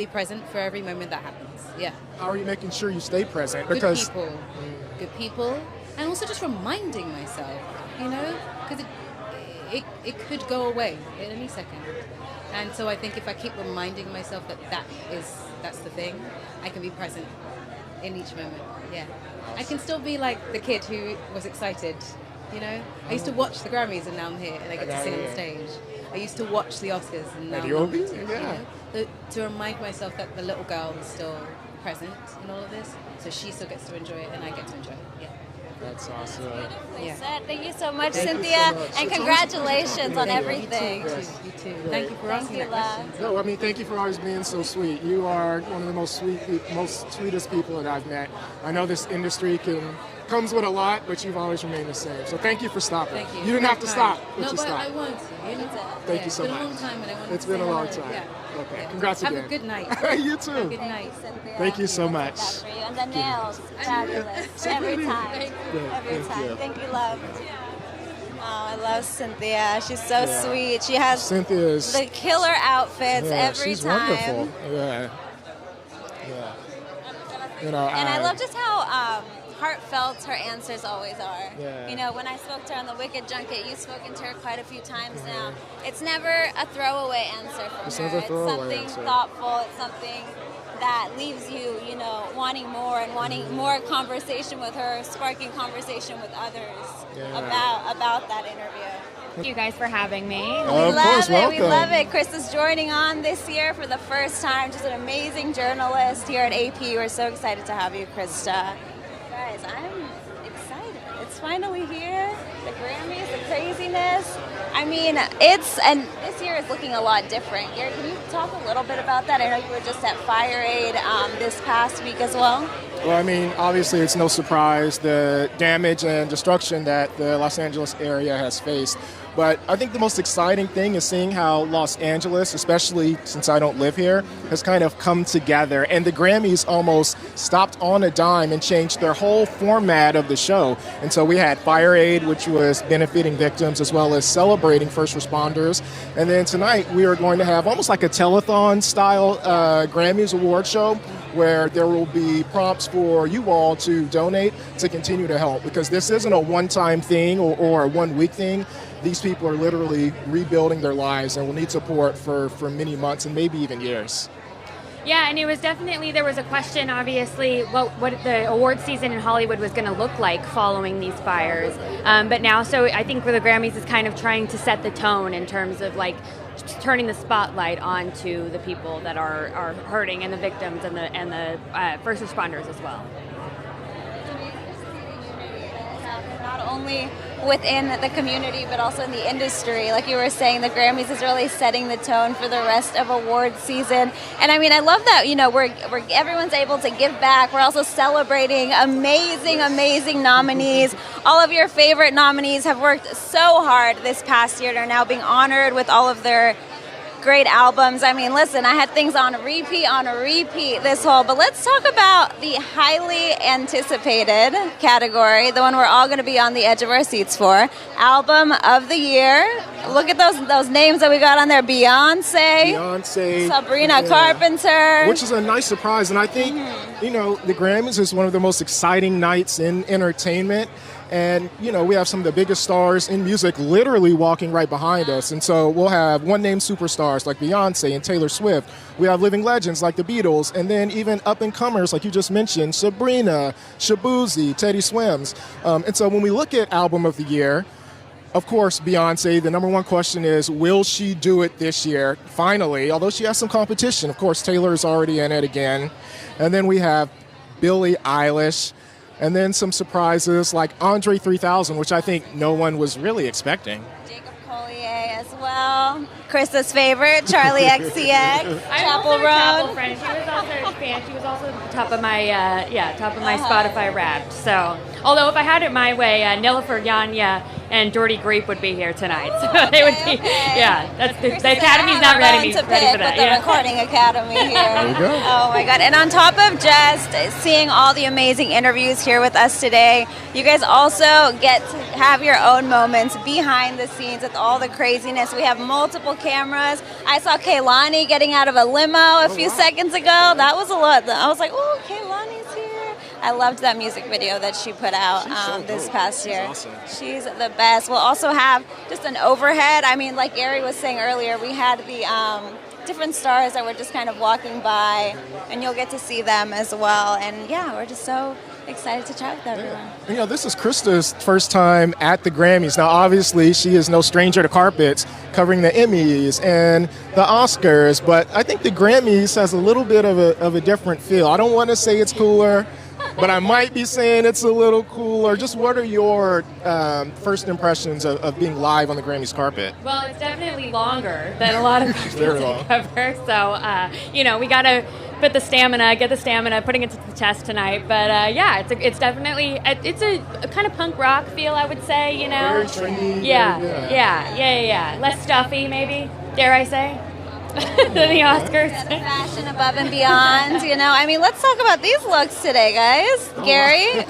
Be present for every moment that happens. Yeah. How are you making sure you stay present? Because good people, and also just reminding myself, because it could go away at any second. And so I think if I keep reminding myself that's the thing, I can be present in each moment. Yeah. I can still be like the kid who was excited, I used to watch the Grammys and now I'm here and I get to sing on stage. I used to watch the Oscars and now I'm here. To remind myself that the little girl is still present in all of this, so she still gets to enjoy it and I get to enjoy it. Yeah. That's awesome. Beautifully said. Thank you so much, Cynthia, and congratulations on everything. You too. Thank you for asking that question. No, I mean, thank you for always being so sweet. You are one of the most sweetest people that I've met. I know this industry comes with a lot, but you've always remained the same. So thank you for stopping. Thank you. You didn't have to stop. No, but I want to. Thank you so much. It's been a long time, and I want It's to been a long hello. time. Yeah. Okay. Congrats again. Have a good night. You too. Have a good night. Thank you so much. For you. And the nails, fabulous. Every time. Every time. Thank you, love. Oh, I love Cynthia. She's so sweet. She has Cynthia's the killer outfits every she's time. Wonderful. Yeah. And I love just how heartfelt her answers always are. Yeah. When I spoke to her on the Wicked Junket, you've spoken to her quite a few times now. It's never a throwaway answer from her. It's something thoughtful. It's something that leaves you, wanting more and wanting more conversation with her, sparking conversation with others about that interview. Thank you guys for having me. Of course, welcome. We love it. Chris is joining on this year for the first time. Just an amazing journalist here at AP. We're so excited to have you, Krista. Guys, I'm excited. It's finally here. The Grammys, the craziness. I mean, and this year is looking a lot different. Gary, can you talk a little bit about that? I know you were just at Fire Aid this past week as well. Well, I mean, obviously it's no surprise the damage and destruction that the Los Angeles area has faced. But I think the most exciting thing is seeing how Los Angeles, especially since I don't live here, has kind of come together. And the Grammys almost stopped on a dime and changed their whole format of the show. And so we had Fire Aid, which was benefiting victims as well as celebrating first responders. And then tonight we are going to have almost like a telethon-style Grammys award show where there will be prompts for you all to donate to continue to help. Because this isn't a one-time thing or a one-week thing. These people are literally rebuilding their lives and will need support for many months and maybe even years. Yeah, and it was definitely, there was a question, obviously, what the award season in Hollywood was going to look like following these fires. But now, so I think for the Grammys is kind of trying to set the tone in terms of like turning the spotlight onto the people that are hurting and the victims and the first responders as well. Not only within the community, but also in the industry. Like you were saying, the Grammys is really setting the tone for the rest of award season. And I mean, I love that, we're everyone's able to give back. We're also celebrating amazing nominees. All of your favorite nominees have worked so hard this past year and are now being honored with all of their great albums. I mean, listen, I had things on repeat this whole, but let's talk about the highly anticipated category, the one we're all going to be on the edge of our seats for, Album of the Year. Look at those names that we got on there. Beyonce, Sabrina, Carpenter. Which is a nice surprise, and I think, the Grammys is one of the most exciting nights in entertainment. And, we have some of the biggest stars in music literally walking right behind us. And so we'll have one-name superstars like Beyonce and Taylor Swift. We have living legends like the Beatles. And then even up-and-comers like you just mentioned, Sabrina, Shabuzi, Teddy Swims. And so when we look at Album of the Year, of course, Beyonce, the number one question is, will she do it this year? Finally, although she has some competition. Of course, Taylor is already in it again. And then we have Billie Eilish. And then some surprises like Andre 3000, which I think no one was really expecting. Jacob Collier as well. Krista's favorite, Charlie XCX. Chapel Road. Chapel friend. She was also a fan. She was also top of my Spotify Wrapped. So, although if I had it my way, Nilüfer Yanya and Jordy Grape would be here tonight. So they would be, yeah. That's the Academy's not ready to for pick that. With the Recording Academy here. There you go. Oh my God! And on top of just seeing all the amazing interviews here with us today, you guys also get to have your own moments behind the scenes with all the craziness. We have multiple cameras. I saw Kehlani getting out of a limo a few seconds ago. That was a lot. I was like, oh, Kehlani's here. I loved that music video that she put out this past year. Awesome. She's the best. We'll also have just an overhead. I mean, like Gary was saying earlier, we had the different stars that were just kind of walking by, and you'll get to see them as well. And yeah, we're just so excited to chat with everyone. You know, this is Krista's first time at the Grammys. Now, obviously, she is no stranger to carpets, covering the Emmys and the Oscars, but I think the Grammys has a little bit of a different feel. I don't want to say it's cooler, but I might be saying it's a little cooler. Just what are your first impressions of being live on the Grammys carpet? Well, it's definitely longer than a lot of Very long. cover. So, we got to get the stamina, putting it to the test tonight. But yeah, it's definitely, it's a kind of punk rock feel, I would say, Very trendy. Yeah. Less stuffy, maybe, dare I say, than the Oscars. Fashion above and beyond, I mean, let's talk about these looks today, guys. Gary,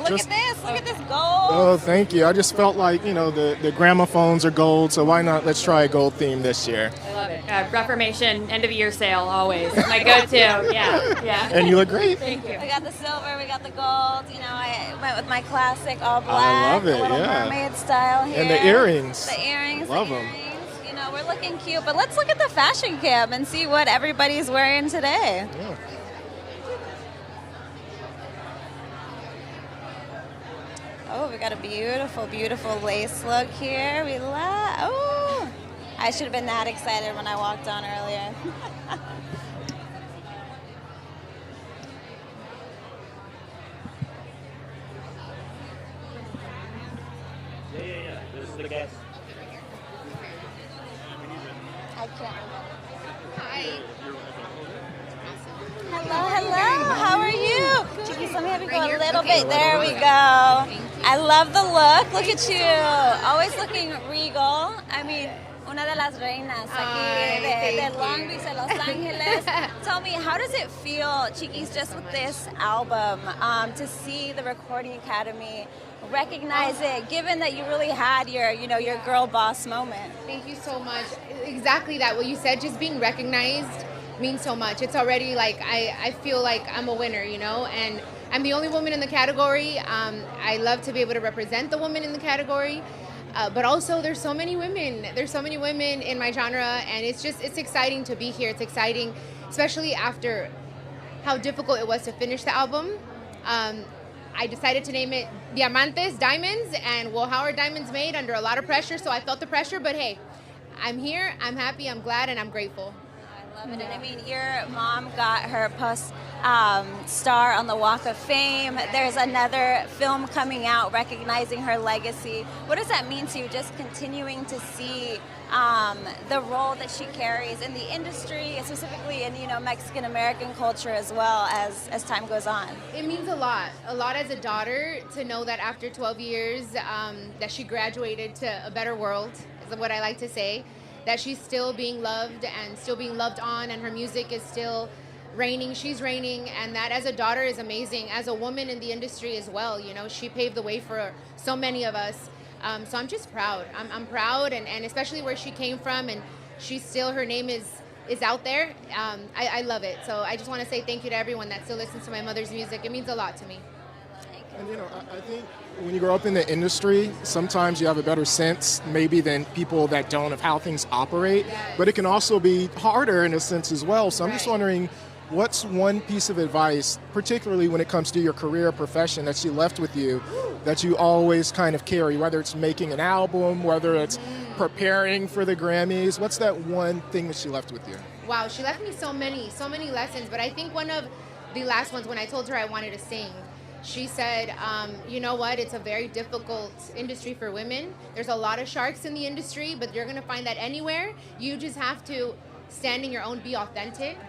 look at this gold. Oh, thank you. I just felt like, the gramophones are gold, so why not? Let's try a gold theme this year. I love it. Reformation, end of year sale, always. My go-to, yeah. And you look great. Thank you. We got the silver, we got the gold. I went with my classic all black. I love it, Little yeah. mermaid style here. And the earrings. The earrings. Love the them. earrings. We're looking cute, but let's look at the fashion cam and see what everybody's wearing today. Yeah. Oh, we got a beautiful, beautiful lace look here. Oh, I should have been that excited when I walked on earlier. Yeah. This is the guest. I can't remember. Hi. Hello. How are you? Chiquis, let me have you go a little bit. There we go. I love the look. Look at you. Always looking regal. I mean, una de las reinas aquí de Long Beach, de Los Angeles. Tell me, how does it feel, Chiquis, just with this album, to see the Recording Academy recognize it, given that you really had your girl boss moment? Thank you so much. Exactly that. What you said, just being recognized means so much. It's already like, I feel like I'm a winner, and I'm the only woman in the category. I love to be able to represent the woman in the category. But also there's so many women. There's so many women in my genre, and it's exciting to be here. It's exciting, especially after how difficult it was to finish the album. I decided to name it Diamantes, Diamonds, and how are diamonds made? Under a lot of pressure, so I felt the pressure, but hey, I'm here, I'm happy, I'm glad, and I'm grateful. I love it. And I mean, your mom got her star on the Walk of Fame. There's another film coming out recognizing her legacy. What does that mean to you, just continuing to see the role that she carries in the industry, specifically in Mexican American culture as well as time goes on? It means a lot as a daughter to know that after 12 years that she graduated to a better world, is what I like to say, that she's still being loved and still being loved on, and her music is still reigning. She's reigning, and that as a daughter is amazing. As a woman in the industry as well, she paved the way for so many of us. So I'm just proud. I'm proud, and especially where she came from, and she's still, her name is out there. I love it. So I just want to say thank you to everyone that still listens to my mother's music. It means a lot to me. And I think when you grow up in the industry, sometimes you have a better sense maybe than people that don't of how things operate, but it can also be harder in a sense as well. So I'm just wondering, what's one piece of advice, particularly when it comes to your career, profession, that she left with you, that you always kind of carry, whether it's making an album, whether it's preparing for the Grammys? What's that one thing that she left with you? Wow, she left me so many lessons, but I think one of the last ones, when I told her I wanted to sing, she said, you know what, it's a very difficult industry for women. There's a lot of sharks in the industry, but you're gonna find that anywhere. You just have to stand in your own, be authentic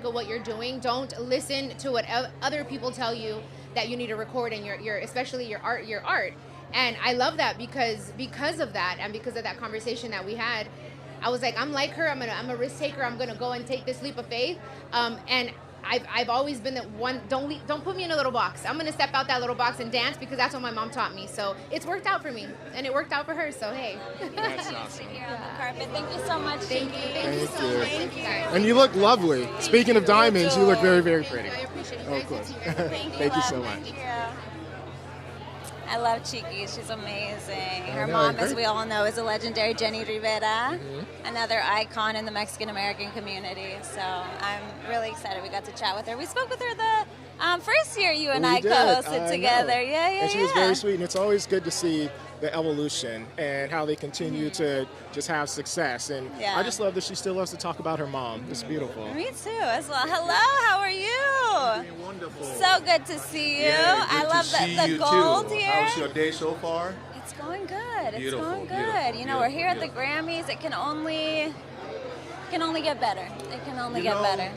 of what you're doing. Don't listen to what other people tell you that you need to record in your especially your art. And I love that because of that and because of that conversation that we had, I was like, I'm like her. I'm a risk taker. I'm gonna go and take this leap of faith. And I've always been the one. Don't put me in a little box. I'm gonna step out that little box and dance because that's what my mom taught me. So it's worked out for me, and it worked out for her. So hey. That's awesome. Here on the carpet. Thank you so much. Thank you. Thank you so much. Thank you guys. And you look lovely. Speaking of diamonds, you look very, very pretty. I appreciate it. Oh, of course. Thank you so much. Thank you. I love Cheeky. She's amazing. Her know, mom, great. as we all know, is a legendary Jenny Rivera, another icon in the Mexican-American community. So I'm really excited we got to chat with her. We spoke with her the first year you and I did. co-hosted I together. know. Yeah. And she was very sweet, and it's always good to see the evolution and how they continue to just have success. And Yeah. I just love that she still loves to talk about her mom. It's beautiful. Me too, as well. Hello, how are you? Doing wonderful. So good to see you. Yeah, I good love to see the you gold too. here. How's your day so far? It's going good. Beautiful, It's going good. beautiful, You know, we're here at the beautiful. Grammys. It can only get better. It can only get better.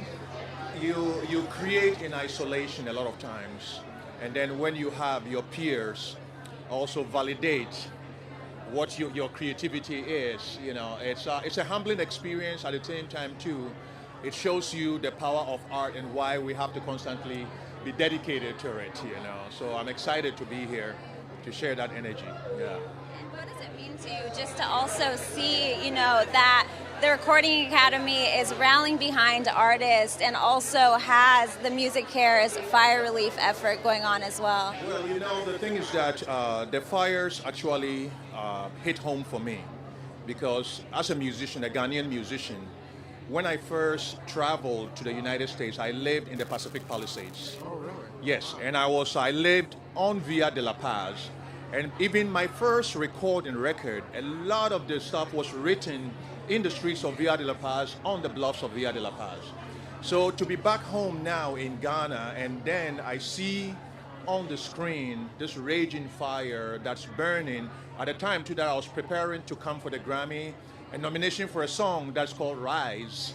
You create in isolation a lot of times, and then when you have your peers also validate what your creativity is, you know, it's a humbling experience at the same time too. It shows you the power of art and why we have to constantly be dedicated to it, you know. So I'm excited to be here to share that energy. Yeah. And what does it mean to you just to also see, you know, that the Recording Academy is rallying behind artists and also has the Music Cares fire relief effort going on as well? Well, you know, the thing is that the fires actually hit home for me because as a musician, a Ghanaian musician, when I first traveled to the United States, I lived in the Pacific Palisades. Oh, really? Yes, and I lived on Via de la Paz, and even my first recording record, a lot of the stuff was written in the streets of Via de la Paz, on the bluffs of Via de la Paz. So to be back home now in Ghana, and then I see on the screen this raging fire that's burning. At the time too that I was preparing to come for the Grammy, a nomination for a song that's called Rise.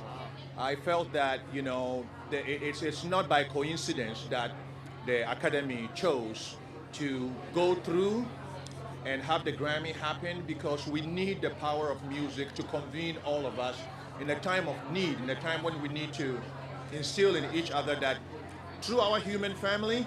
I felt that, you know, it's not by coincidence that the Academy chose to go through and have the Grammy happen, because we need the power of music to convene all of us in a time of need, in a time when we need to instill in each other that through our human family,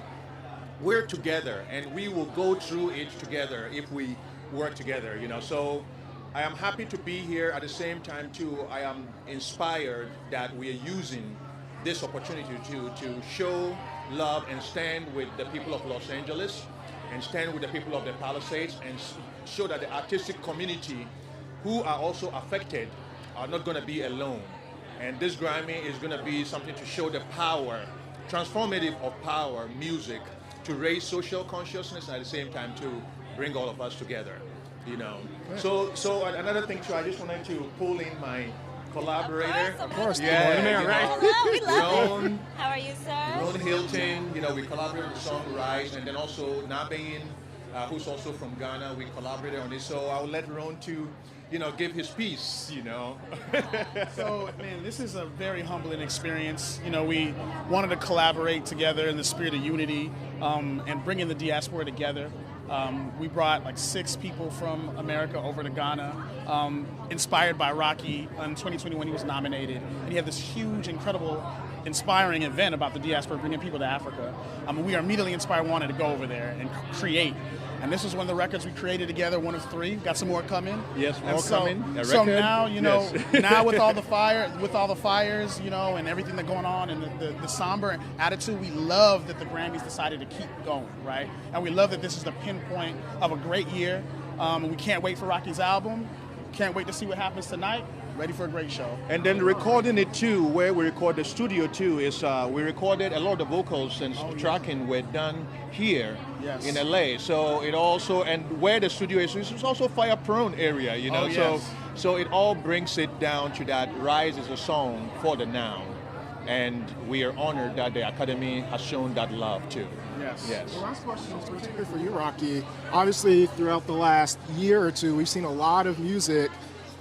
we're together and we will go through it together if we work together, you know. So I am happy to be here. At the same time too, I am inspired that we are using this opportunity to show love and stand with the people of Los Angeles and stand with the people of the Palisades and show that the artistic community who are also affected are not going to be alone. And this Grammy is going to be something to show the power, transformative of power, music, to raise social consciousness and at the same time to bring all of us together, you know. So another thing too, I just wanted to pull in my collaborator. Of course. Yeah, The man, you right? know, Hello, we love it. Ron, How are you, sir? Ron Hilton, you know, we collaborated on the song Rise, and then also Nabain, who's also from Ghana, we collaborated on this. So I'll let Ron to, you know, give his piece, you know. So, man, this is a very humbling experience. You know, we wanted to collaborate together in the spirit of unity and bringing the diaspora together. We brought like 6 people from America over to Ghana, inspired by Rocky. In 2021, he was nominated, and he had this huge, incredible, inspiring event about the diaspora, bringing people to Africa. We are immediately inspired, wanted to go over there and create. And this was one of the records we created together, one of 3. Got some more coming. Yes, And more coming. A So record? now, you know, Yes. now with all the fires, you know, and everything that's going on, and the somber attitude, we love that the Grammys decided to keep going, right? And we love that this is the pinpoint of a great year. We can't wait for Rocky's album. Can't wait to see what happens tonight. Ready for a great show. And then recording it too, where we record the studio too, is we recorded a lot of the vocals and tracking were done here Yes. in LA. So it also, and where the studio is, it's also fire prone area, you know. Oh, yes. So it all brings it down to that Rise is a song for the now. And we are honored that the Academy has shown that love too. Yes. Yes. The last question is particularly for you, Rocky. Obviously, throughout the last year or two, we've seen a lot of music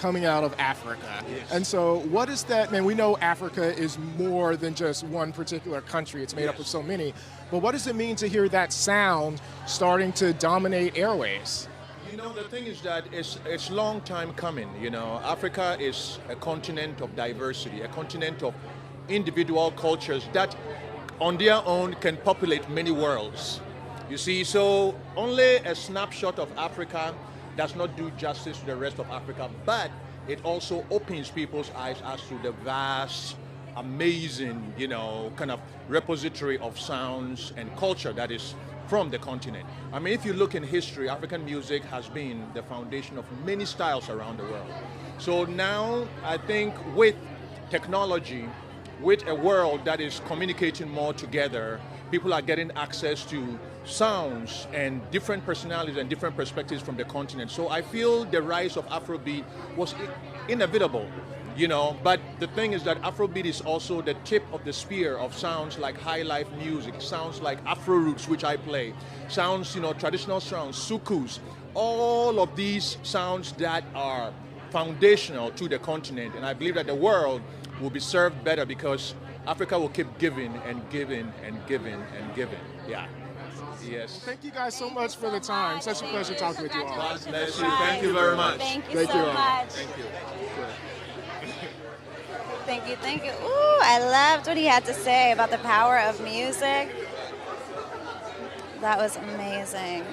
coming out of Africa. And so what is that, man, we know Africa is more than just one particular country. It's made up of so many. But what does it mean to hear that sound starting to dominate airwaves? You know, the thing is that it's long time coming. You know, Africa is a continent of diversity, a continent of individual cultures that on their own can populate many worlds. You see, so only a snapshot of Africa does not do justice to the rest of Africa, but it also opens people's eyes as to the vast, amazing, you know, kind of repository of sounds and culture that is from the continent. I mean, if you look in history, African music has been the foundation of many styles around the world. So now, I think with technology, with a world that is communicating more together, people are getting access to sounds and different personalities and different perspectives from the continent. So I feel the rise of Afrobeat was inevitable. You know, but the thing is that Afrobeat is also the tip of the spear of sounds like high life music, sounds like Afro roots, which I play, sounds, you know, traditional sounds, sukus, all of these sounds that are foundational to the continent. And I believe that the world will be served better because Africa will keep giving and giving and giving and giving. Yeah. Yes. Thank you guys so much for the time. Such a pleasure talking with you all. God bless you. Thank you very much. Thank you so much. Thank you. Thank you, thank you. Ooh, I loved what he had to say about the power of music. That was amazing.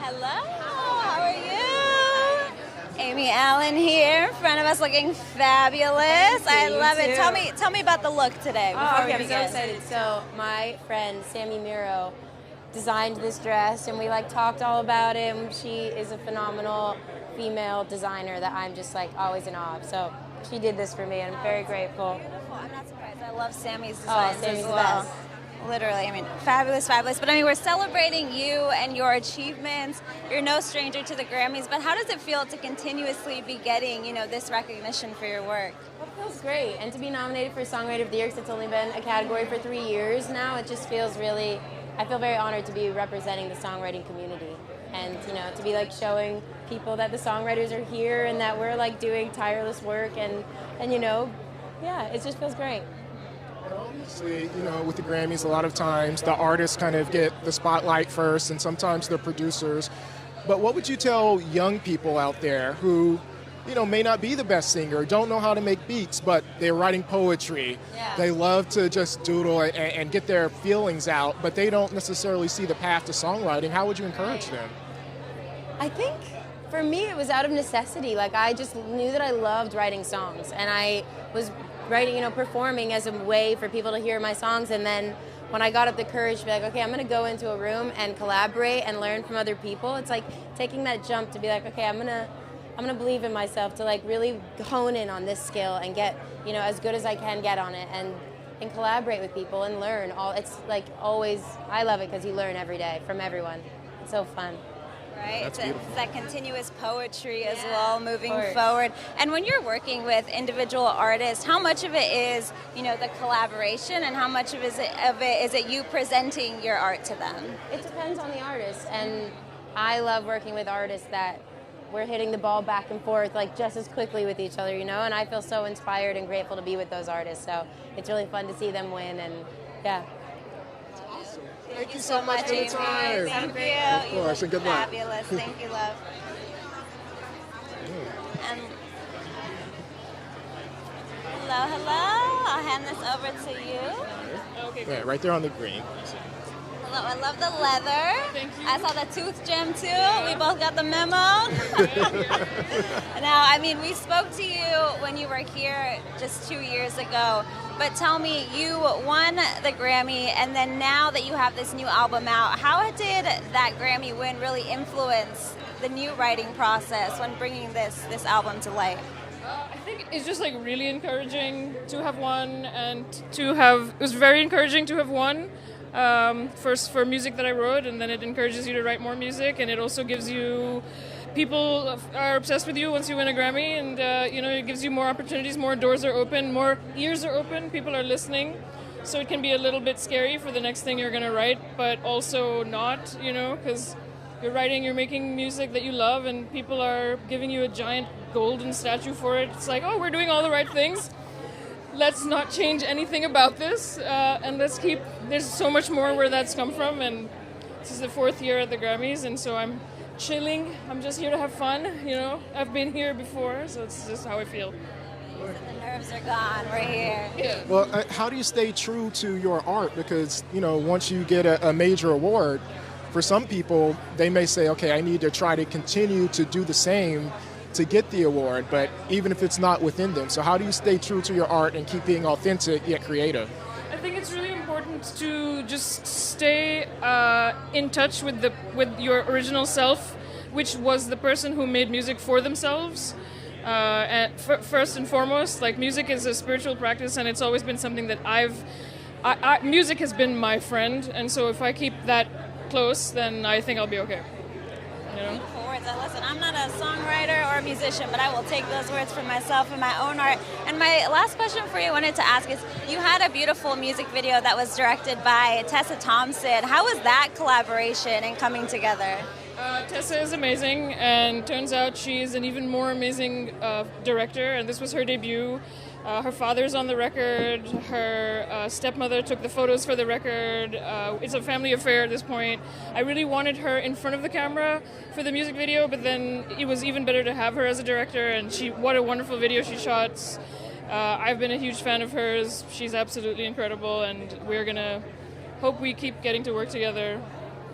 Hello, how are you? Amy Allen here, in front of us looking fabulous. I love it. Tell me about the look today. Oh, okay, I'm so excited. So my friend Sammy Miro designed this dress, and we talked all about it. And she is a phenomenal female designer that I'm just always in awe of. So she did this for me, and I'm very grateful. I'm not surprised. I love Sammy's designs Sammy's as well. the best. Literally, I mean, fabulous, fabulous. But I mean, we're celebrating you and your achievements. You're no stranger to the Grammys, but how does it feel to continuously be getting, this recognition for your work? Well, it feels great, and to be nominated for Songwriter of the Year, 'cause it's only been a category for 3 years now, it just feels really. I feel very honored to be representing the songwriting community, and to be showing people that the songwriters are here and that we're doing tireless work, and yeah, it just feels great. Obviously, with the Grammys, a lot of times the artists kind of get the spotlight first, and sometimes the producers. But what would you tell young people out there who, may not be the best singer, don't know how to make beats, but they're writing poetry. Yeah. They love to just doodle and get their feelings out, but they don't necessarily see the path to songwriting. How would you encourage them? I think for me it was out of necessity. I just knew that I loved writing songs, and I was writing, performing as a way for people to hear my songs. And then when I got up the courage to be okay, I'm going to go into a room and collaborate and learn from other people. It's taking that jump to be okay, I'm gonna believe in myself to really hone in on this skill and get as good as I can get on it, and collaborate with people and learn. It's always, I love it because you learn every day from everyone. It's so fun. Right, That's it's that continuous poetry as Yeah, well, moving of course. forward. And when you're working with individual artists, how much of it is the collaboration, and how much of it is it you presenting your art to them? It depends on the artist, and I love working with artists that we're hitting the ball back and forth just as quickly with each other, and I feel so inspired and grateful to be with those artists. So it's really fun to see them win, and yeah. Thank you so much for the Amy. time. Thank you. Of course, and good luck. Fabulous. Thank you, love. And hello. I'll hand this over to you. Yeah, right there on the green. Hello, I love the leather. Thank you. I saw the tooth gem too. We both got the memo. Now, we spoke to you when you were here just 2 years ago. But tell me, you won the Grammy, and then now that you have this new album out, how did that Grammy win really influence the new writing process when bringing this album to life? I think it's just really encouraging to have won, and it was very encouraging to have won. First for music that I wrote, and then it encourages you to write more music, and it also gives you people are obsessed with you once you win a Grammy, and it gives you more opportunities, more doors are open, more ears are open, people are listening. So it can be a little bit scary for the next thing you're going to write, but also not, because you're writing, you're making music that you love, and people are giving you a giant golden statue for it. It's like, oh, we're doing all the right things. Let's not change anything about this, and there's so much more where that's come from, and this is the 4th year at the Grammys, and so I'm chilling. I'm just here to have fun, I've been here before, so it's just how I feel. The nerves are gone. We're here. Yeah. Well, how do you stay true to your art? Because, once you get a major award, for some people, they may say, okay, I need to try to continue to do the same to get the award, but even if it's not within them. So how do you stay true to your art and keep being authentic yet creative? I think it's really important to just stay in touch with your original self, which was the person who made music for themselves. And first and foremost, like, music is a spiritual practice, and it's always been something that music has been my friend, and so if I keep that close, then I think I'll be okay. Beautiful words. Listen, I'm not a songwriter or a musician, but I will take those words for myself and my own art. And my last question for you, I wanted to ask is, you had a beautiful music video that was directed by Tessa Thompson. How was that collaboration and coming together? Tessa is amazing, and turns out she is an even more amazing director, and this was her debut. Her father's on the record, her stepmother took the photos for the record. It's a family affair at this point. I really wanted her in front of the camera for the music video, but then it was even better to have her as a director, and what a wonderful video she shot. I've been a huge fan of hers. She's absolutely incredible, and we're gonna hope we keep getting to work together.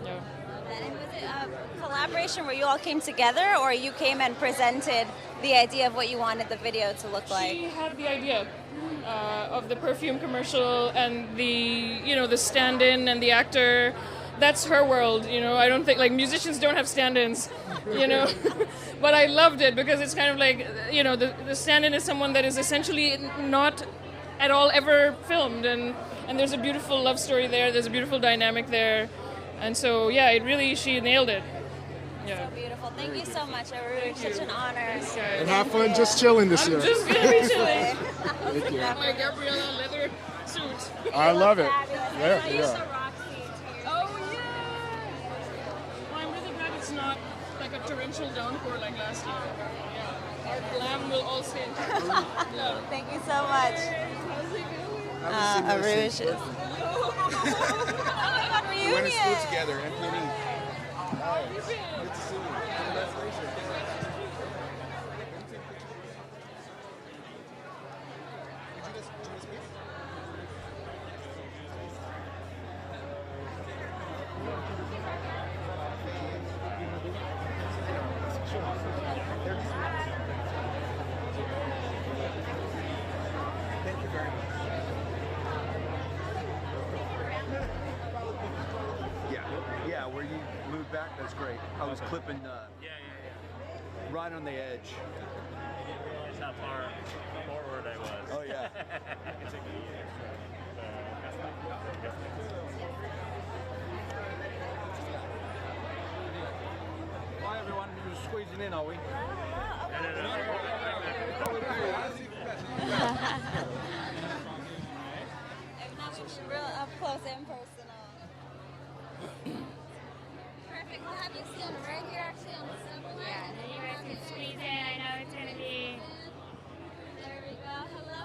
Yeah. And was it a collaboration where you all came together, or you came and presented the idea of what you wanted the video to look like? She had the idea of the perfume commercial and the stand-in and the actor. That's her world, I don't think, musicians don't have stand-ins, but I loved it because it's kind of like, the stand-in is someone that is essentially not at all ever filmed, and there's a beautiful love story there's a beautiful dynamic there, and so, yeah, she nailed it. Yeah. So beautiful. Thank you so much, Aruj. Such an honor. And have fun just chilling this year. I'm just going to be chilling. Thank you. My Gabriella leather suit. I love it. Yeah. Oh, yeah. Well, I'm really glad it's not like a torrential downpour like last year. Yeah. Our glam will all stay intact. Yeah. Thank you so much. Aruj is... We went to school together, MPD. Good to see you. Congratulations. Thank you very much. Yeah, where you moved back, that's great. I was clipping right on the edge. That's how far forward I was. Oh, yeah. It took me years. Hi, everyone. You're squeezing in, are we? Real up close and personal. Perfect. We'll have you stand right here, actually, on the subway. Yeah, and then you guys can squeeze in. I know it's going to be... There we go. Hello.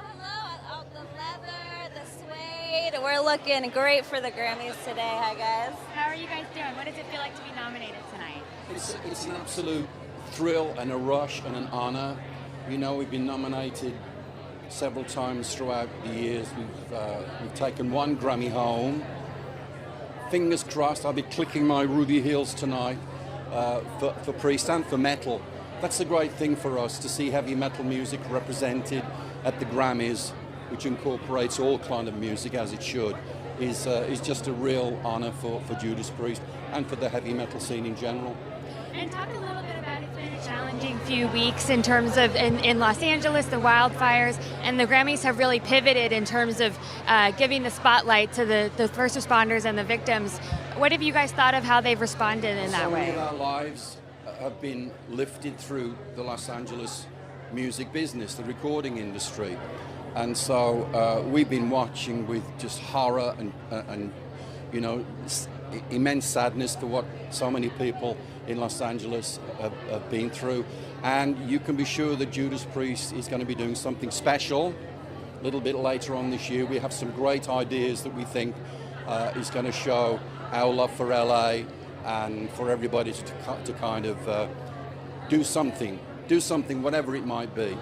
The leather, the suede. We're looking great for the Grammys today. Hi, guys. How are you guys doing? What does it feel like to be nominated tonight? It's an absolute thrill and a rush and an honor. We've been nominated several times throughout the years. We've taken one Grammy home. Fingers crossed, I'll be clicking my ruby heels tonight for Priest and for metal. That's a great thing for us, to see heavy metal music represented at the Grammys, which incorporates all kind of music as it should, is just a real honor for Judas Priest and for the heavy metal scene in general. And talk a little bit about, it's been a challenging few weeks in terms of in Los Angeles, the wildfires, and the Grammys have really pivoted in terms of giving the spotlight to the first responders and the victims. What have you guys thought of how they've responded in that way? So many of our lives have been lifted through the Los Angeles music business, the recording industry. And so we've been watching with just horror and immense sadness for what so many people in Los Angeles have been through. And you can be sure that Judas Priest is going to be doing something special a little bit later on this year. We have some great ideas that we think is going to show our love for LA and for everybody to kind of do something, whatever it might be.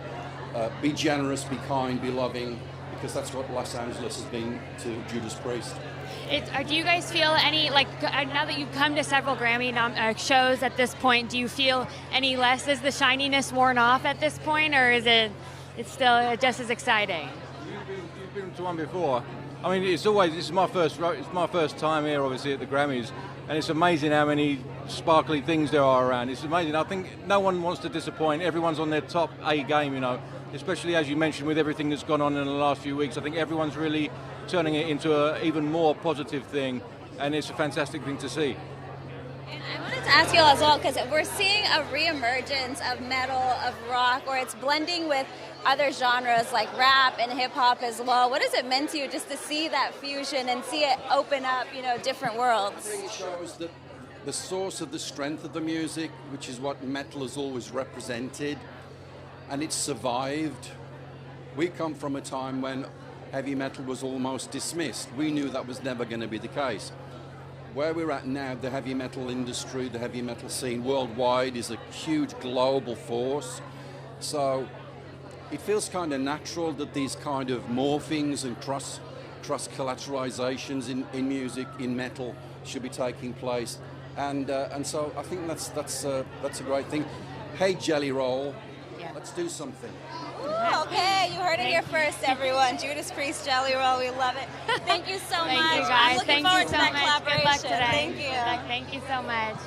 Be generous, be kind, be loving, because that's what Los Angeles has been to Judas Priest. Do you guys feel any, like, now that you've come to several Grammy shows at this point, do you feel any less? Is the shininess worn off at this point, or is it's still just as exciting? You've been to one before. I mean, this is my first time here, obviously, at the Grammys, and it's amazing how many sparkly things there are around. It's amazing. I think no one wants to disappoint. Everyone's on their top A game, you know, especially as you mentioned with everything that's gone on in the last few weeks. I think everyone's really turning it into an even more positive thing, and it's a fantastic thing to see. And I wanted to ask you all as well, because we're seeing a reemergence of metal, of rock, where it's blending with other genres like rap and hip-hop as well. What has it meant to you just to see that fusion and see it open up, you know, different worlds? I think it shows that the source of the strength of the music, which is what metal has always represented, and it's survived. We come from a time when heavy metal was almost dismissed. We knew that was never going to be the case. Where we're at now, the heavy metal industry, the heavy metal scene worldwide is a huge global force. So it feels kind of natural that these kind of morphings and cross collateralizations in music, in metal, should be taking place. And so I think that's a great thing. Hey, Jelly Roll, let's do something. Ooh, okay, you heard it here first, everyone. Judas Priest, Jelly Roll, we love it. Thank you so much. Thank you, guys. I'm looking forward to that collaboration. Good luck today. Thank you. Good luck. Thank you so much.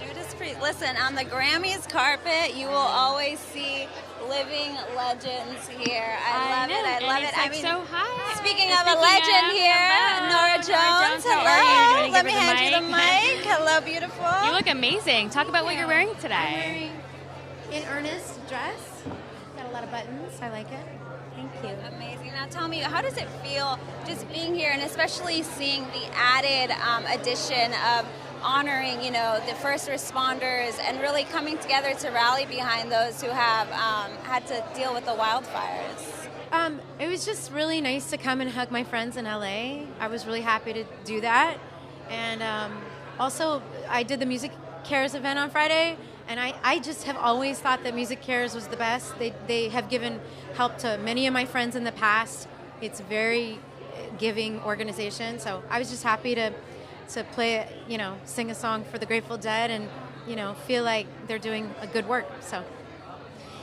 Judas Priest, listen, on the Grammys carpet, you will always see living legends here. I love it. I love it. I mean, so high. Speaking of a legend here, Nora Jones. Hello. Let me hand you the mic. Hello, beautiful. You look amazing. Talk about what you're wearing today. I'm wearing an earnest dress. Got a lot of buttons. I like it. Thank you. Amazing. Now tell me, how does it feel just being here and especially seeing the added addition of honoring, you know, the first responders and really coming together to rally behind those who have had to deal with the wildfires? It was just really nice to come and hug my friends in LA. I was really happy to do that. And also, I did the Music Cares event on Friday, and I just have always thought that Music Cares was the best. They have given help to many of my friends in the past. It's a very giving organization, so I was just happy to play, you know, sing a song for the Grateful Dead and, you know, feel like they're doing a good work, so.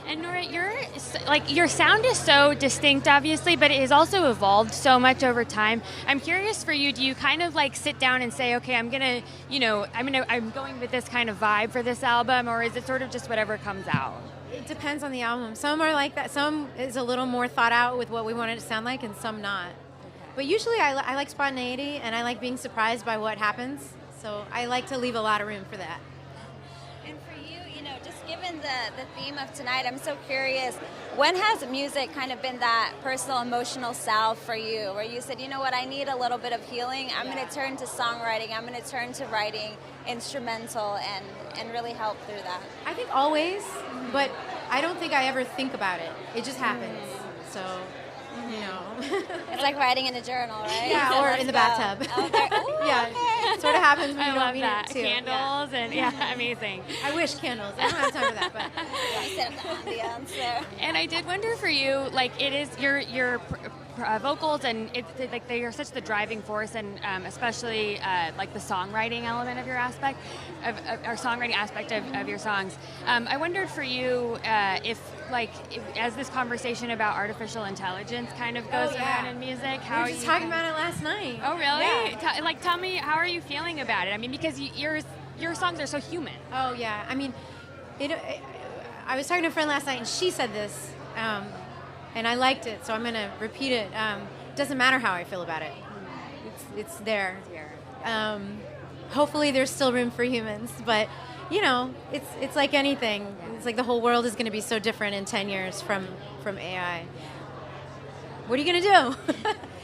And Nora, your sound is so distinct, obviously, but it has also evolved so much over time. I'm curious for you, do you kind of like sit down and say, okay, I'm going with this kind of vibe for this album, or is it sort of just whatever comes out? It depends on the album. Some are like that. Some is a little more thought out with what we want it to sound like, and some not. But usually I like spontaneity, and I like being surprised by what happens. So I like to leave a lot of room for that. And for you, you know, just given the theme of tonight, I'm so curious, when has music kind of been that personal, emotional salve for you, where you said, you know what, I need a little bit of healing, I'm going to turn to songwriting, I'm going to turn to writing instrumental and really help through that? I think always, but I don't think I ever think about it. It just happens. So, you know. It's like writing in a journal, right? Yeah, so or in the bathtub. Oh, ooh, yeah, okay. it sort of happens when I you don't love mean that. it too. Candles and amazing. I wish candles. I don't have time for that, but You set up the ambiance there. And I did wonder for you, like, it is your vocals, and it's like they are such the driving force, and especially like the songwriting element of your aspect, or songwriting aspect of your songs. I wondered for you if as this conversation about artificial intelligence kind of goes around in music, how we were just talking about it last night. Oh, really? Yeah. Tell me, how are you feeling about it? I mean, because your songs are so human. Oh yeah, I mean, I was talking to a friend last night, and she said this, and I liked it, so I'm going to repeat it. Doesn't matter how I feel about it. It's there. Hopefully there's still room for humans, but you know, it's like anything. It's like the whole world is going to be so different in 10 years from AI. what are you gonna do?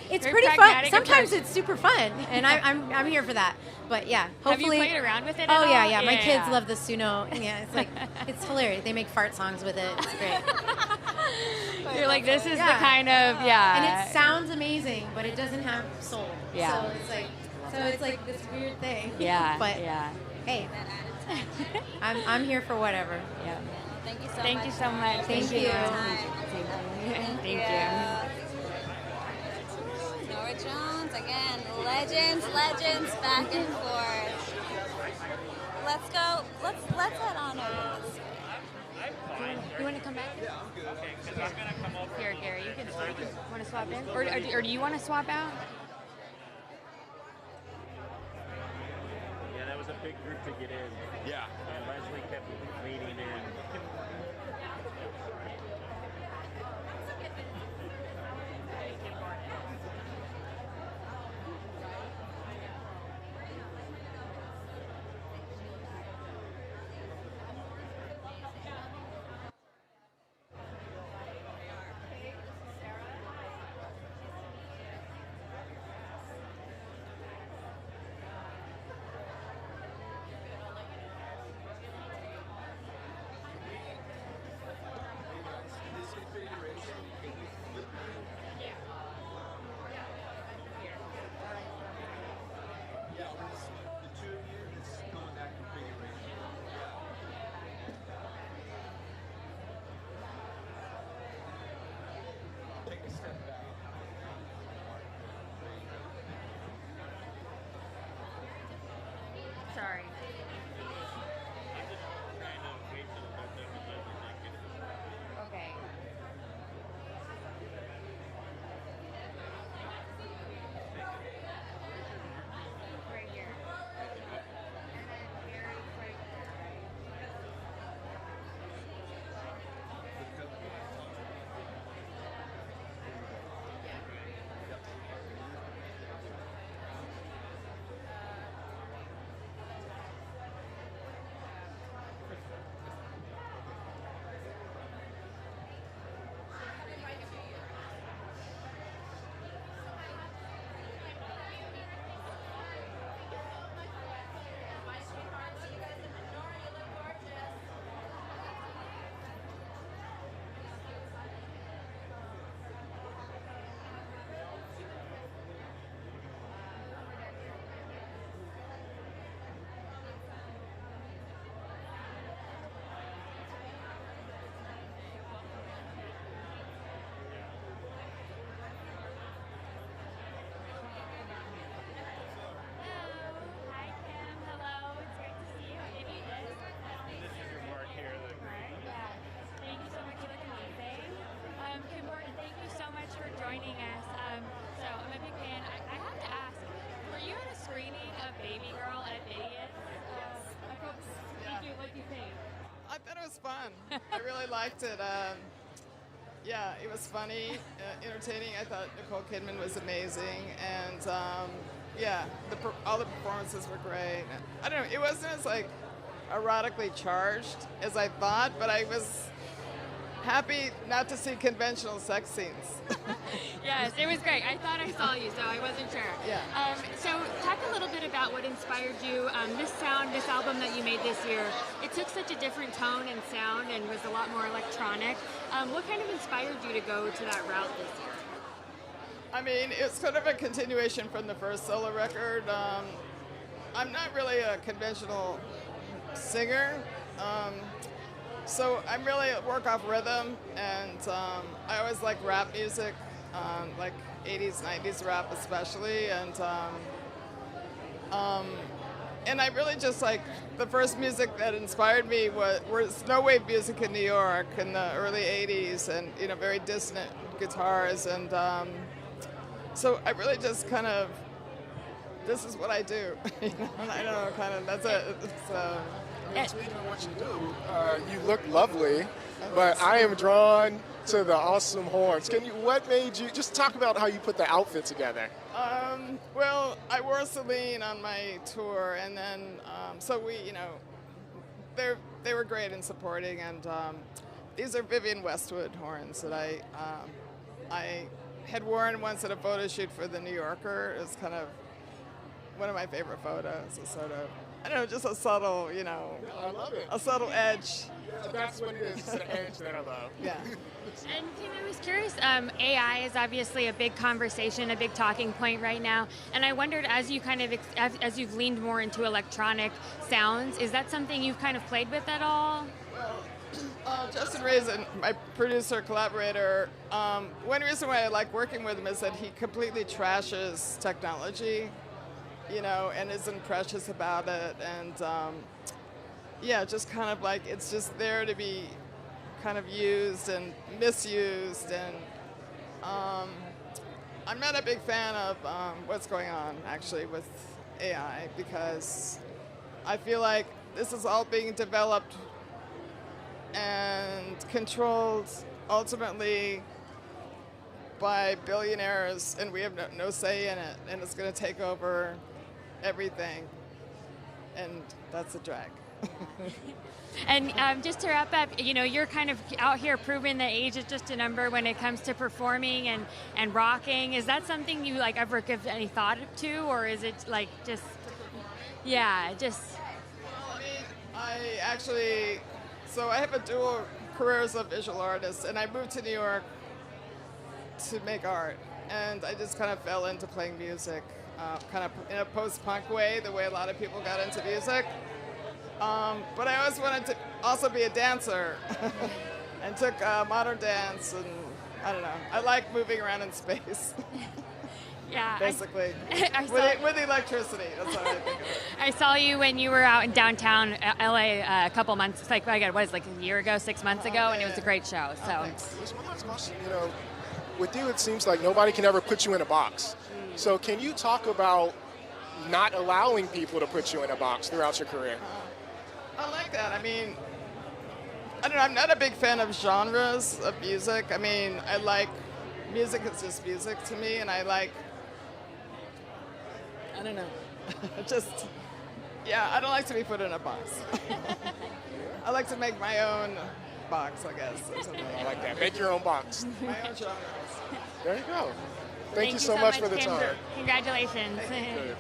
It's Very pretty fun. pragmatic Sometimes approach. it's super fun, and I'm here for that. But yeah, hopefully. Have you played around with it? Oh at yeah, all? yeah. My kids love the Suno. Yeah, it's like it's hilarious. They make fart songs with it. It's great. You're like, this is Yeah. the kind of And it sounds amazing, but it doesn't have soul. Yeah. So it's like this weird thing. Yeah. But yeah. hey, I'm here for whatever. Yeah. Thank you so much. Thank you so much. Thank for your you. time. Thank you. Nora Jones, again, legends, back and forth. Let's go. Let's head on over this way. You want to come back? Yeah, I'm good. Okay, because I'm going to come over. Here, Gary, you can want to swap in? Or do you want to swap out? Yeah, that was a big group to get in. Yeah. And Leslie kept leaning in. Sorry. Okay. Right here. Joining us. So I'm a big fan. I have to ask, were you at a screening of Baby Girl at Vegas? What do you think? I thought it was fun. I really liked it. Yeah, it was funny, entertaining. I thought Nicole Kidman was amazing, and yeah, all the performances were great. I don't know, it wasn't as like erotically charged as I thought, but I was happy not to see conventional sex scenes. Yes, it was great. I thought I saw you, so I wasn't sure. Yeah. So talk a little bit about what inspired you. This album that you made this year, it took such a different tone and sound and was a lot more electronic. What kind of inspired you to go to that route this year? I mean, it's sort of a continuation from the first solo record. I'm not really a conventional singer. So I'm really work off rhythm, and I always like rap music, like 80s, 90s rap especially, and I really just like the first music that inspired me was snow wave music in New York in the early 80s, and very dissonant guitars, and so I really just kind of, this is what I do, and I don't know, kind of, that's it. So. Speaking of what you do, you look lovely, but I am drawn to the awesome horns. What made you, just talk about how you put the outfit together. Well, I wore Celine on my tour, and then, so we, they were great in supporting, and these are Vivienne Westwood horns that I had worn once at a photo shoot for The New Yorker. It was kind of one of my favorite photos. It's sort of, I don't know, just a subtle, you know, I love it. a subtle edge. That's what it is. It's an edge that I love. Yeah. And Kim, I was curious, AI is obviously a big conversation, a big talking point right now. And I wondered, as you kind of, as you've leaned more into electronic sounds, is that something you've kind of played with at all? Justin Raisin, my producer, collaborator, one reason why I like working with him is that he completely trashes technology, you know, and isn't precious about it. And yeah, just kind of like it's just there to be kind of used and misused. And I'm not a big fan of what's going on actually with AI, because I feel like this is all being developed and controlled ultimately by billionaires, and we have no say in it, and it's going to take over everything, and that's a drag. And just to wrap up, you know, you're kind of out here proving that age is just a number when it comes to performing and rocking. Is that something you like ever give any thought to, or is it like just, yeah, just? Well, I mean, I actually, so I have a dual career as a visual artist, and I moved to New York to make art, and I just kind of fell into playing music, kind of in a post-punk way, the way a lot of people got into music. But I always wanted to also be a dancer and took modern dance, and I don't know. I like moving around in space. Yeah. Basically. With electricity. That's how I think of it. I saw you when you were out in downtown LA a couple months, it's like, what is it, like a year ago, 6 months ago, and it was a great show. So. There's one last question. You know, with you, it seems like nobody can ever put you in a box. So can you talk about not allowing people to put you in a box throughout your career? I like that. I mean, I don't know. I'm not a big fan of genres of music. I mean, I like music is just music to me, and I like, I don't know, just, yeah, I don't like to be put in a box. I like to make my own box, I guess. Or something. I like that. Make your own box. My own genres. There you go. Thank you so much for the Kim. time. Congratulations. Thank you.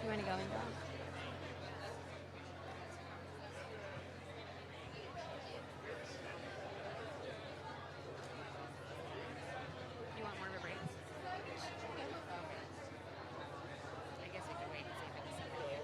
You want to go in? You want more of a break? I guess we could wait and see if it's okay.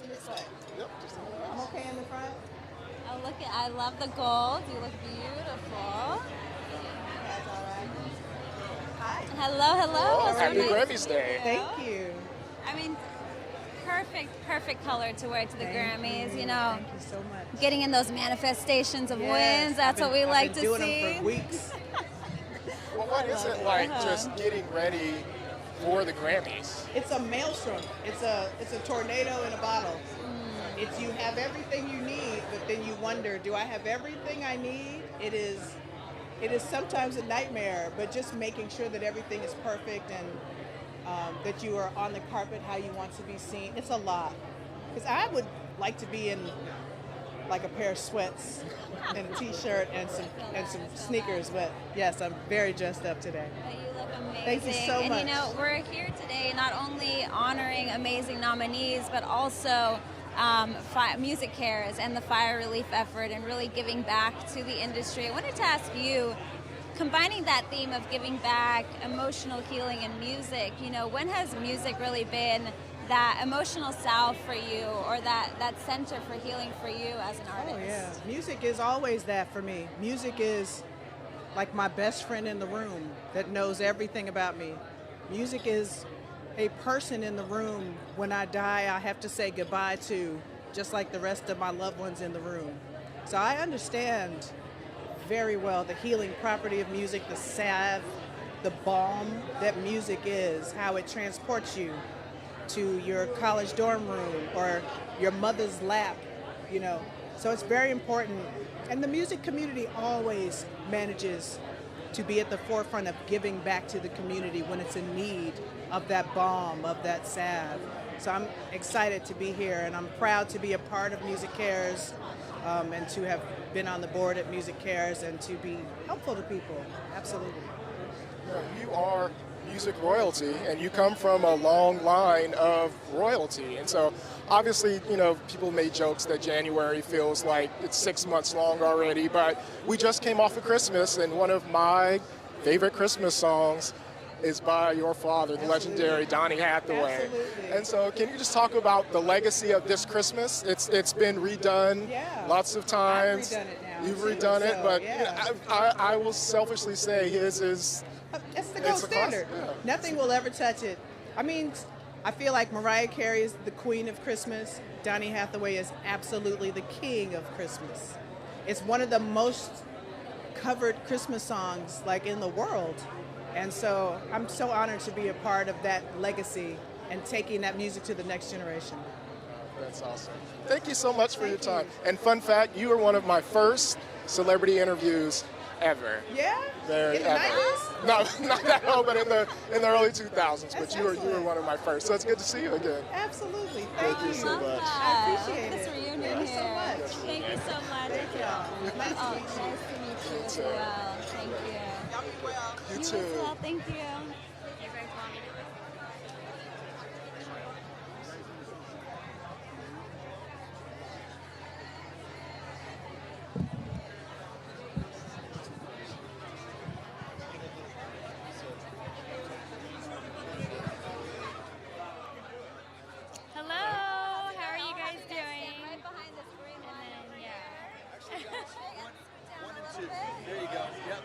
This way. I'm okay in the front. Oh, look at, I love the gold. You look beautiful. That's all right. Hi. Hello, hello. Oh, happy Nice Grammys to Day. meet you. Thank you. I mean, perfect color to wear to the Grammys, you know. Thank you so much. Getting in those manifestations of Yes, wins, that's what we like to see. I've been doing them for weeks. Well, what is it like just getting ready for the Grammys? It's a maelstrom. It's a tornado in a bottle. It's you have everything you need, but then you wonder, do I have everything I need? It is it is sometimes a nightmare, but just making sure that everything is perfect and that you are on the carpet how you want to be seen. It's a lot. Because I would like to be in like a pair of sweats and a t-shirt and some sneakers, but yes, I'm very dressed up today. But you look amazing. Thank you so much. And you know, we're here today not only honoring amazing nominees, but also Music Cares and the fire relief effort and really giving back to the industry. I wanted to ask you, combining that theme of giving back, emotional healing, and music, you know, when has music really been that emotional salve for you, or that center for healing for you as an artist? Oh yeah, music is always that for me. Music is like my best friend in the room that knows everything about me. Music is a person in the room when I die I have to say goodbye to, just like the rest of my loved ones in the room. So I understand very well the healing property of music, the salve, the balm that music is, how it transports you to your college dorm room or your mother's lap, you know. So it's very important. And the music community always manages to be at the forefront of giving back to the community when it's in need of that balm, of that salve. So I'm excited to be here, and I'm proud to be a part of Music Cares and to have been on the board at Music Cares and to be helpful to people. Absolutely. You are music royalty, and you come from a long line of royalty. And so obviously, you know, people made jokes that January feels like it's 6 months long already, but we just came off of Christmas, and one of my favorite Christmas songs is by your father, the legendary Donny Hathaway. Absolutely. And so can you just talk about the legacy of this Christmas? It's been redone lots of times. I've redone it now. You've too, redone it, so, but yeah. I will selfishly say his is... It's the gold standard. Nothing will ever touch it. I mean, I feel like Mariah Carey is the queen of Christmas. Donny Hathaway is absolutely the king of Christmas. It's one of the most covered Christmas songs like in the world. And so I'm so honored to be a part of that legacy and taking that music to the next generation. That's awesome. Thank you so much for your time. And fun fact, you were one of my first celebrity interviews ever. Yeah? There, In the 90s? No, not that old, but in the early 2000s. That's But you were one of my first. So it's good to see you again. Absolutely. Thank you so much. I appreciate This it. reunion Thank you so here. much. Thank you so much. Thank you. Nice to meet you. Nice to meet you as well. Thank you. Y'all be well. You as too. well. Thank you. Hello, how are you guys doing? Right behind this green line. There you go. Yep.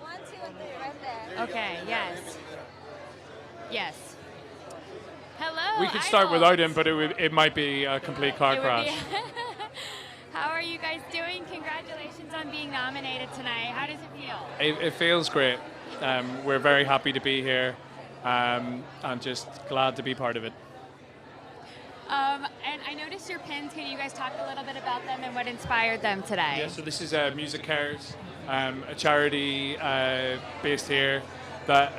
1, 2, and 3, right there. Okay, yes. Yes. Hello. We could start Idols. without him, but it might be a complete car It would crash. be- How are you guys doing? Congratulations on being nominated tonight. How does it feel? It feels great. We're very happy to be here. I'm just glad to be part of it. And I noticed your pins. Can you guys talk a little bit about them and what inspired them today? Yeah, so this is Music Cares, a charity based here that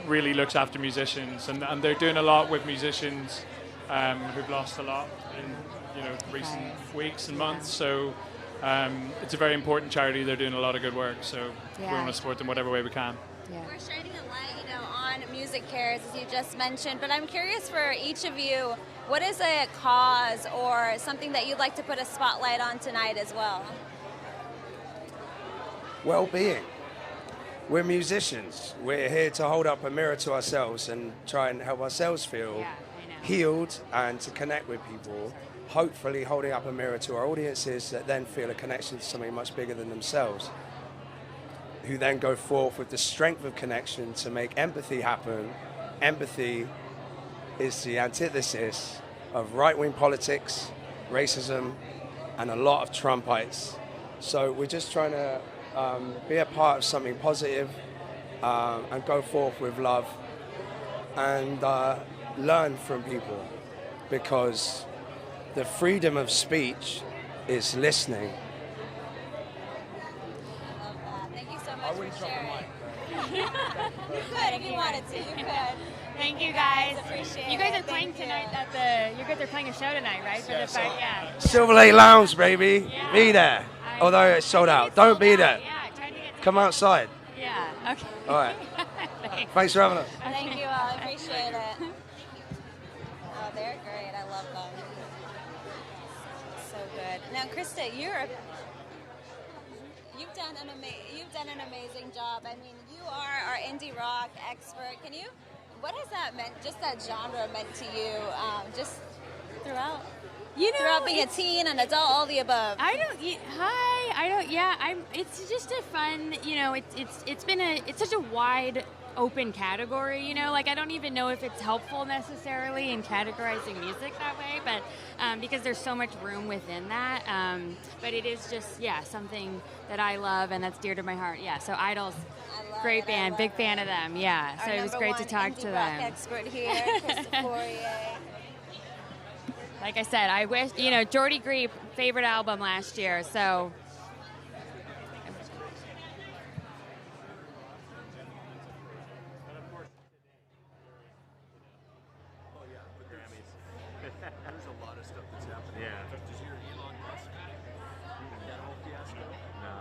really looks after musicians, and they're doing a lot with musicians who've lost a lot in recent weeks and months. So it's a very important charity. They're doing a lot of good work. So we want to support them whatever way we can. We're shining a light, on Music Cares, as you just mentioned. But I'm curious for each of you, what is a cause or something that you'd like to put a spotlight on tonight as well? Well-being. We're musicians. We're here to hold up a mirror to ourselves and try and help ourselves feel healed and to connect with people. Hopefully holding up a mirror to our audiences that then feel a connection to something much bigger than themselves, who then go forth with the strength of connection to make empathy happen. Empathy is the antithesis of right-wing politics, racism, and a lot of Trumpites. So we're just trying to be a part of something positive and go forth with love and learn from people, because the freedom of speech is listening. Thank you so much. share it. You could if you wanted to. You could. Thank you guys. Appreciate You guys it. are playing Thank you. tonight at the. You guys are playing a show tonight, right? For the fight, yeah. Silver Lake Lounge, baby. Be there. Although it's sold out. Don't be there. Come outside. Yeah. Okay. All right. Thanks for having us. Thank you all. I appreciate it. Oh, they're great. I love them. So good. Now, Krista, you've done an amazing job. I mean, you are our indie rock expert. What has that meant? Just that genre meant to you? Just throughout. Throughout being a teen, an adult, all the above. It's just a fun. It's such a wide open category. Like I don't even know if it's helpful necessarily in categorizing music that way, but because there's so much room within that. But it is just something that I love and that's dear to my heart. Yeah. So Idols. Great band, big fan of them. Yeah, so it was great to talk to them. Expert here, Krista Fourier. Like I said, I wish Jordy Griep favorite album last year. So There's a lot of stuff that's happening. Yeah. Did you hear Elon Musk? That whole fiasco? No.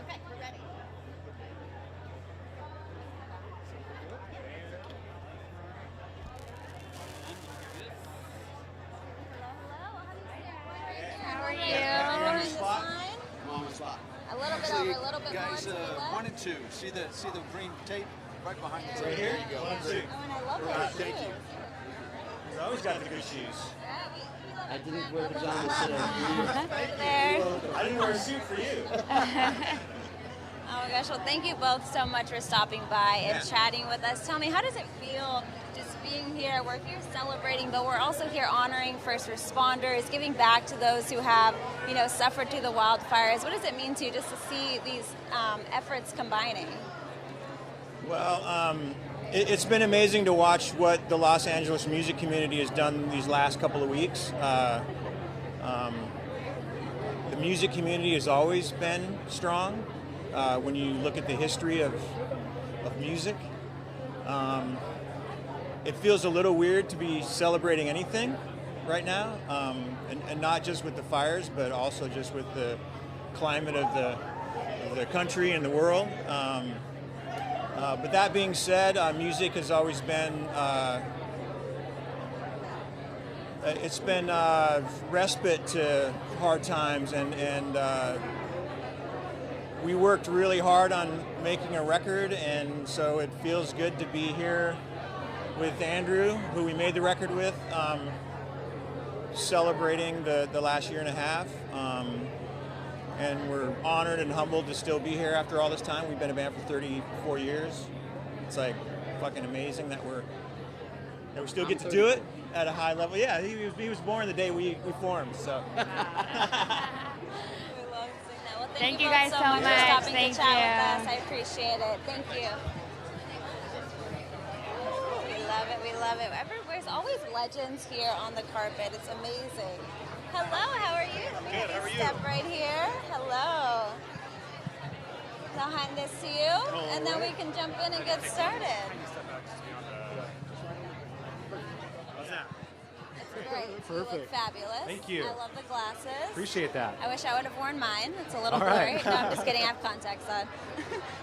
Okay, we're ready. how are you? A little bit over, a little bit more guys, to the left. 1 and 2. See the green tape right behind the tape? Right There you go. 1 and 2. Oh, and I love those Thank you. He's always got the good shoes. I didn't wear pajamas today. There. I didn't wear a suit for you. Oh my gosh, well thank you both so much for stopping by and chatting with us. Tell me, how does it feel just being here? We're here celebrating, but we're also here honoring first responders, giving back to those who have, suffered through the wildfires. What does it mean to you just to see these efforts combining? Well, it's been amazing to watch what the Los Angeles music community has done these last couple of weeks. The music community has always been strong. When you look at the history of music, it feels a little weird to be celebrating anything right now, and not just with the fires, but also just with the climate of the country and the world. But that being said, music has always been it's been respite to hard times, and we worked really hard on making a record, and so it feels good to be here with Andrew, who we made the record with, celebrating the last year and a half. And we're honored and humbled to still be here after all this time. We've been a band for 34 years. It's like fucking amazing that we still get to do it at a high level. Yeah, he was born the day we formed, so. Thank you guys both so much much. for stopping Thank to chat you. with us. I appreciate it. Thank you. We love it. There's always legends here on the carpet. It's amazing. Hello, how are you? Let me have you step right here. Hello. I'll hand this to you, and then we can jump in and get started. It's great. You look Perfect. fabulous. Thank you. I love the glasses. Appreciate that. I wish I would have worn mine. It's a little All blurry. right. No, I'm just kidding. I have contacts on.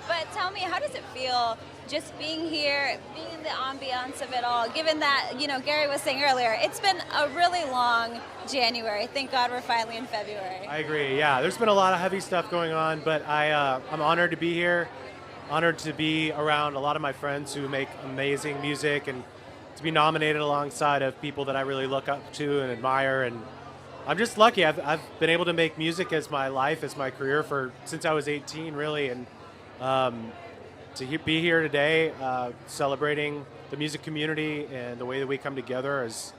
But tell me, how does it feel just being here, being in the ambiance of it all, given that, Gary was saying earlier, it's been a really long January. Thank God we're finally in February. I agree. Yeah, there's been a lot of heavy stuff going on, but I'm honored to be here, honored to be around a lot of my friends who make amazing music, and to be nominated alongside of people that I really look up to and admire. And I'm just lucky. I've been able to make music as my life, as my career since I was 18, really. And to be here today, celebrating the music community and the way that we come together is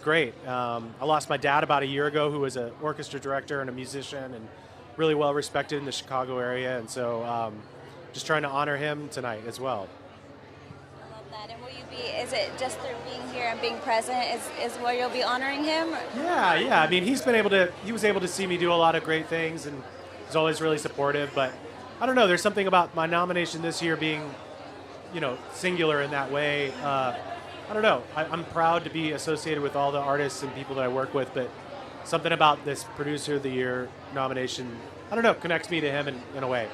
great. I lost my dad about a year ago, who was an orchestra director and a musician and really well respected in the Chicago area. And so just trying to honor him tonight as well. I love that. And will you is it just through being here and being present is where you'll be honoring him? Yeah. I mean, he was able to see me do a lot of great things, and is always really supportive. But I don't know. There's something about my nomination this year being, singular in that way. I don't know. I'm proud to be associated with all the artists and people that I work with, but something about this Producer of the Year nomination, I don't know, connects me to him in a way.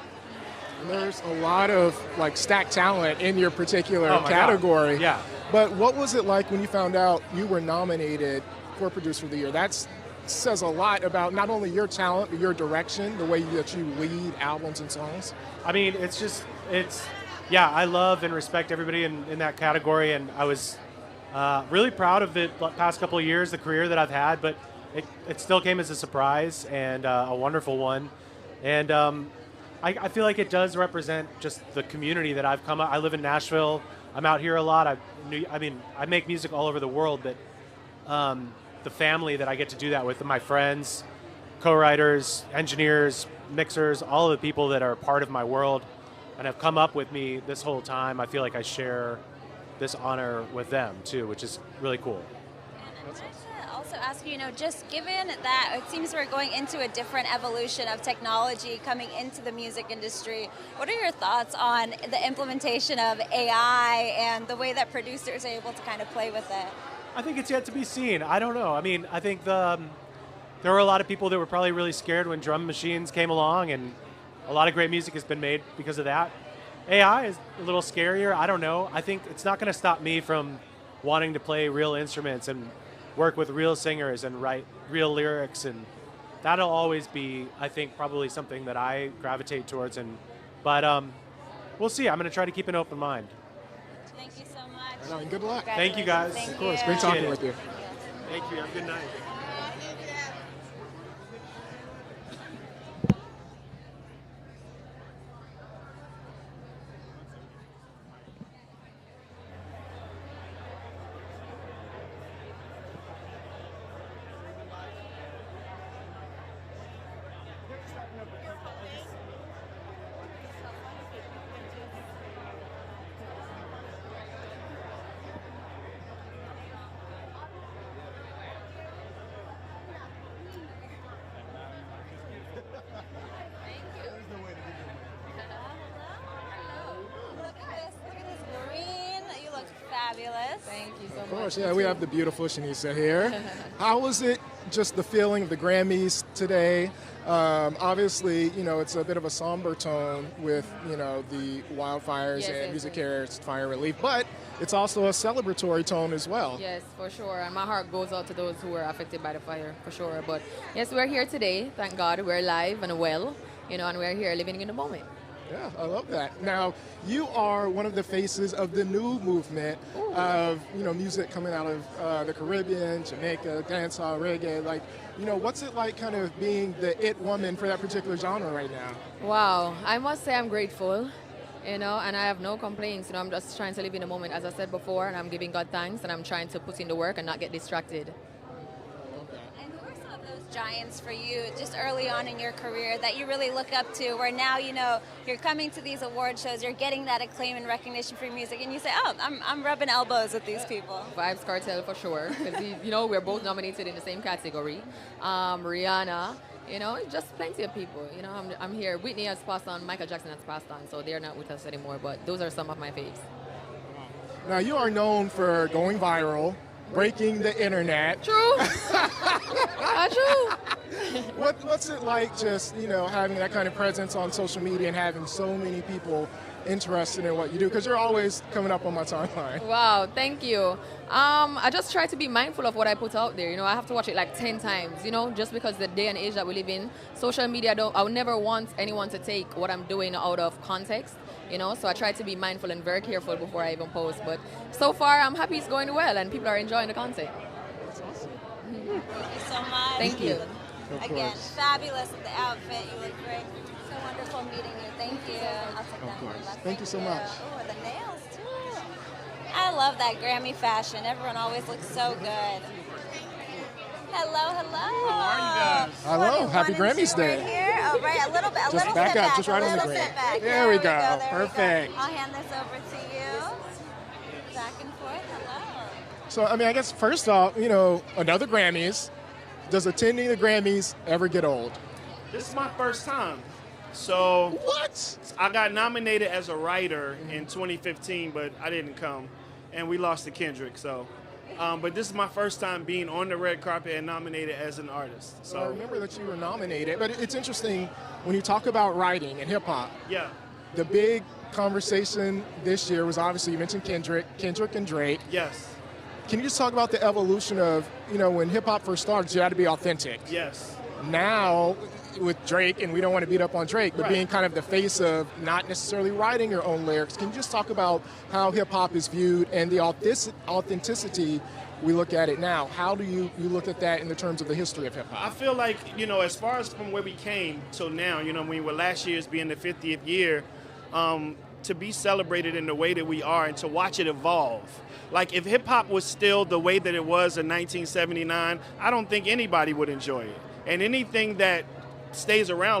And there's a lot of stacked talent in your particular Oh my category. God. Yeah. But what was it like when you found out you were nominated for Producer of the Year? That says a lot about not only your talent, but your direction, the way that you lead albums and songs. I mean, I love and respect everybody in that category, and I was really proud of the past couple of years, the career that I've had, but it still came as a surprise and a wonderful one. And I feel like it does represent just the community that I've come up. I live in Nashville. I'm out here a lot. I make music all over the world, but the family that I get to do that with, my friends, co-writers, engineers, mixers, all of the people that are part of my world and have come up with me this whole time, I feel like I share this honor with them too, which is really cool. And I'd like to also ask you, just given that it seems we're going into a different evolution of technology coming into the music industry, what are your thoughts on the implementation of AI and the way that producers are able to kind of play with it? I think it's yet to be seen. I don't know. I mean, I think there were a lot of people that were probably really scared when drum machines came along, and a lot of great music has been made because of that. AI is a little scarier. I don't know. I think it's not going to stop me from wanting to play real instruments and work with real singers and write real lyrics, and that'll always be, I think, probably something that I gravitate towards. But we'll see. I'm going to try to keep an open mind. Thank you so much. And good luck. Thank you, guys. Of course. Great talking with you. Thank you. Have a good night. Thank you so much. Of course, yeah, we have the beautiful Shanisa here. How was it, just the feeling of the Grammys today? Obviously, it's a bit of a somber tone with, the wildfires and Music Cares Fire Relief, but it's also a celebratory tone as well. Yes, for sure. And my heart goes out to those who were affected by the fire, for sure. But yes, we're here today. Thank God we're alive and well, and we're here living in the moment. Yeah, I love that. Now, you are one of the faces of the new movement of, music coming out of the Caribbean, Jamaica, dancehall, reggae. What's it like kind of being the it woman for that particular genre right now? Wow, I must say I'm grateful, and I have no complaints. I'm just trying to live in the moment, as I said before, and I'm giving God thanks, and I'm trying to put in the work and not get distracted. Giants for you just early on in your career that you really look up to, where now you're coming to these award shows, you're getting that acclaim and recognition for your music, and you say, oh, I'm rubbing elbows with these people? Vibes Cartel for sure, because we're both nominated in the same category. Rihanna, just plenty of people. I'm here. Whitney has passed on, Michael Jackson has passed on, so they're not with us anymore, but those are some of my faves. Now, you are known for going viral, breaking the internet. True. True. What's it like just, having that kind of presence on social media and having so many people interested in what you do? Because you're always coming up on my timeline. Wow, thank you. I just try to be mindful of what I put out there. I have to watch it like 10 times, just because the day and age that we live in, social media, I would never want anyone to take what I'm doing out of context. So I try to be mindful and very careful before I even post. But so far, I'm happy it's going well and people are enjoying the content. That's awesome. Thank you so much. Thank you. Again, fabulous with the outfit. You look great. So wonderful meeting you. Thank you. I'll take that. Of course. Thank you so much. Oh, the nails too. I love that Grammy fashion. Everyone always looks so good. Hello, hello. How are you guys? Hello. Happy Grammys Day. Right here. Oh, right. A little bit. Just back up. Just right on the green. There we go. Perfect. I'll hand this over to you. Back and forth. Hello. So, I guess first off, another Grammys. Does attending the Grammys ever get old? This is my first time. So what? I got nominated as a writer in 2015, but I didn't come, and we lost to Kendrick. So, but this is my first time being on the red carpet and nominated as an artist. So I remember that you were nominated, but it's interesting when you talk about writing and hip hop. Yeah. The big conversation this year was obviously you mentioned Kendrick and Drake. Yes. Can you just talk about the evolution of, when hip hop first started, you had to be authentic. Yes. Now, with Drake, and we don't want to beat up on Drake, but being kind of the face of not necessarily writing your own lyrics, can you just talk about how hip hop is viewed and the authenticity we look at it now? How do you look at that in the terms of the history of hip hop? I feel like, as far as from where we came till now, when last year's being the 50th year, to be celebrated in the way that we are and to watch it evolve. Like, if hip hop was still the way that it was in 1979, I don't think anybody would enjoy it. And anything that stays around long